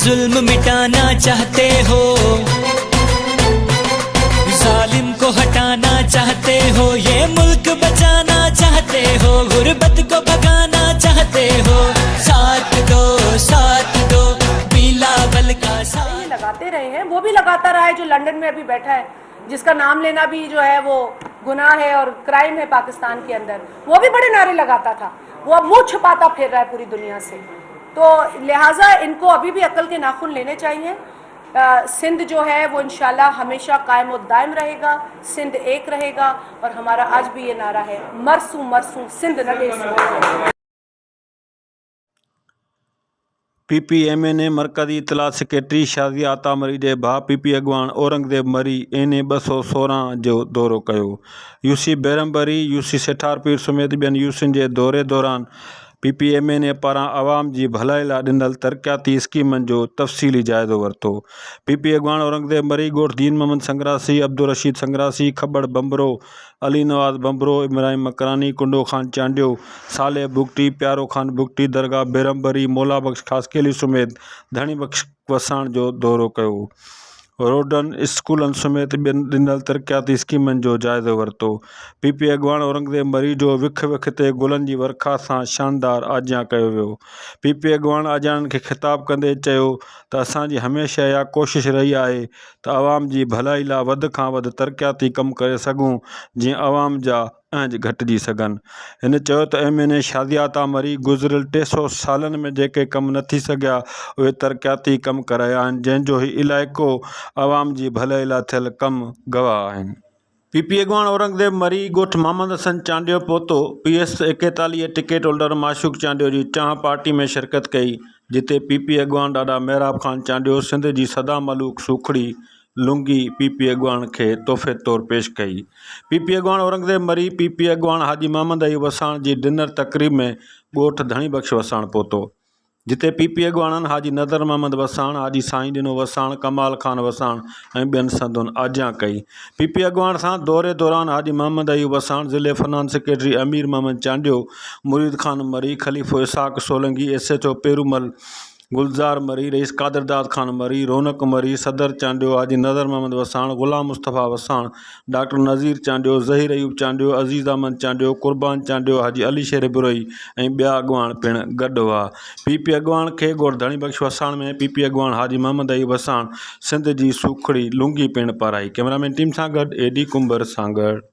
जुल्म मिटाना चाहते हो, जालिम को हटाना चाहते हो, ये मुल्क बचाना चाहते हो, गुर्बत को भगाना चाहते हो, साथ दो बिलावल का साथ। लगाते रहे हैं, वो भी लगाता रहा है जो लंदन में अभी बैठा है, जिसका नाम लेना भी जो है वो गुनाह है और क्राइम है पाकिस्तान के अंदर। वो भी बड़े नारे लगाता था, वो अब मुंह छुपाता फिर रहा है पूरी दुनिया से। तो लिहाजा इनको अभी भी अकल के नाखून लेने चाहिए। सिंध जो है वो इंशाल्लाह हमेशा कायम और दायम रहेगा, सिंध एक रहेगा। और हमारा आज भी ये नारा है, मरसू मरसू सिंध न डेसू। PPMA ने मरकज़ी इतलात सेक्रेटरी शाज़िया आता मरी जे भाउ PP अॻवान औरंगज़ेब मरी NA 216 जो दौरो कयो। UC बेरमबरी, UC सेठारपीर समेत ॿियनि यूसियुनि जे दौरे दौरान PPMA ने पारां आवाम जी भलाई लाइ ॾिनल तरक़ियाती स्कीमनि जो तफ़सीली जाइज़ो वरितो। PP अॻवान औरंगज़ेब मरी ॻोठ दीन मोहम्मद संग्रासी, अब्दुल रशीद संग्रासी, खबड़ बंबरो, अली नवाज़ बंबरो, इब्राहिम मकरानी, कुंडो खान चांडियो, साले बुगटी, प्यारो खान बुगटी, दरगाह बेरमबरी, मौला बख्श खासकेली समेत धणी बख्श वसाण जो दौरो कयो। रोडनि, स्कूलनि समेत ॿियनि ॾिनल तरक़ियाती स्कीमनि जो जाइज़ो वरितो। PP अॻवान औरंगज़ेब मरी जो विख विख ते गुलनि जी वर्खा सां शानदार आजियां कयो वियो। PP अॻवान आजियान खे ख़िताब कंदे चयो त असांजी हमेशह इहा कोशिशि रही आहे त आवाम जी भलाई लाइ वधि खां वधि तरक़ियाती कमु करे सघूं, जीअं आवाम जा अंज घटिजी सघनि। हिन चयो त MNA शाज़िया आता मरी गुज़िरियल 300 सालनि में जेके कम न थी सघिया उहे तरक़ियाती कम कराया आहिनि, जंहिंजो ही इलाइक़ो आवाम जी भलाई लाइ थियल कम गवाह आहिनि। PP अॻवान औरंगज़ेब मरी ॻोठ मोहम्मद हसन चांडियो पोतो PS 41 ticket holder Mashooq Chandio जी चांह पार्टी में शिरकत कई, जिते PP अॻवान ॾाॾा मेहराब खान चांडियो सिंध जी सदा मलूक सूखड़ी लुंगी PP अॻवान खे तोहफ़े तौरु पेश कई। PP अॻवान औरंगज़ेब मरी PP अॻवान हाजी मोहम्मद अयूब वसाण जी डिनर तक़रीब में ॻोठ धणी बख्श वसाण पहुतो, जिते PP अॻवाननि हाजी नदर मोहम्मद वसाण, हाजी साईं ॾिनो वसाण, कमाल खान वसाण ऐं ॿियनि संदुनि आजियां कई। PP अॻवान सां दौरे दौरान हाजी मोहम्मद अयूब वसाण, ज़िले फ़नान सेक्रेटरी अमीर मोहम्मद चांडियो, मुरीद खान मरी, ख़लीफ़ो इसाक सोलंकी, SHO पेरूमल, गुलज़ार मरी, रईस कादरदाद खान मरी, रौनक मरी, सदर चांडियो, हाजी नदर मोहम्मद वसाण, ग़ुलाम मुस्तफ़ा वसाण, डॉक्टर नज़ीर चांडियो, ज़हीर अयूब चांडियो, अज़ीज़ अहमद चांडियो, कुर्बान चांडियो, हाजी अली शेर बिरोई ऐं ॿिया अॻवान पिणु गॾु हुआ। PP अॻवान खे ॻोठ धणी बख्श वसाण में PP अॻवान हाजी मोहम्मद अयूब वसाण सिंध जी सूखड़ी लुंगी पिणु पाराई। कैमरामैन टीम सां गॾु AD कुंबर सां गॾु।